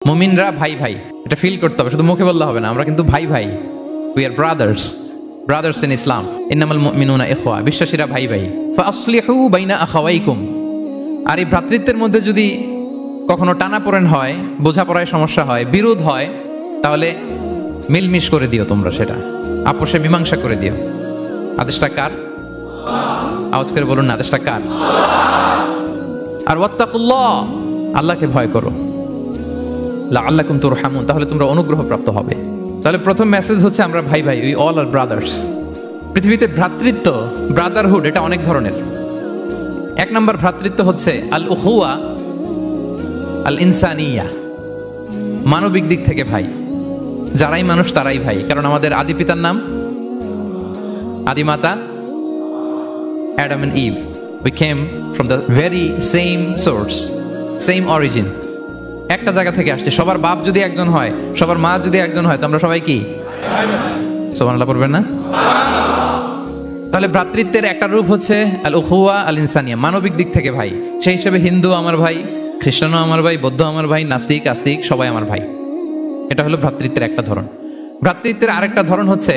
মুমিনরা ভাই ভাই, এটা ফিল করতে হবে, শুধু মুখে বললে হবে না। আমরা কিন্তু ভাই ভাই, we are brothers, brothers in Islam. ইন্নামাল মুমিনুনা ইখওয়া, বিশ্বাসীরা ভাই ভাই। ফাসলিহু বাইনা আখাওয়াইকুম। আর এই ভ্রাতৃত্বের মধ্যে যদি কখনো টানাপোড়েন হয়, বোঝাপড়ায় সমস্যা হয়, বিরোধ হয়, তাহলে মিলমিশ করে দিও তোমরা, সেটা আপোষে মীমাংসা করে দিও। আদেশটা কার? আওয়াজ করে বলুন না, আদেশটা কার? আর ওয়াত্তাকুল্লাহ, আল্লাহকে ভয় করো। লাআল্লাকুম তুরহামুন, তাহলে তোমরা অনুগ্রহ প্রাপ্ত হবে। তাহলে প্রথম মেসেজ হচ্ছে আমরা ভাই ভাই, উই অল আর ব্রাদার্স। পৃথিবীতে ভ্রাতৃত্ব, ব্রাদারহুড, এটা অনেক ধরনের। এক নম্বর ভ্রাতৃত্ব হচ্ছে আল উখুয়া আল ইনসানিয়া, মানবিক দিক থেকে ভাই। যারাই মানুষ তারাই ভাই, কারণ আমাদের আদি পিতার নাম, আদি মাতা Adam and Eve. We came from the very same source, same origin. একটা জায়গা থেকে আসছে। সবার বাপ যদি একজন হয়, সবার মা যদি একজন হয়, তো আমরা সবাই কি? সুবহানাল্লাহ পড়বেন না? তাহলে ভ্রাতৃত্বের একটা রূপ হচ্ছে আল উখুয়া আল ইনসানিয়া, মানবিক দিক থেকে ভাই। সেই হিসেবে হিন্দু আমার ভাই, খ্রিস্টানও আমার ভাই, বৌদ্ধ আমার ভাই, নাস্তিক আস্তিক সবাই আমার ভাই। এটা হলো ভ্রাতৃত্বের একটা ধরন। ভ্রাতৃত্বের আরেকটা ধরন হচ্ছে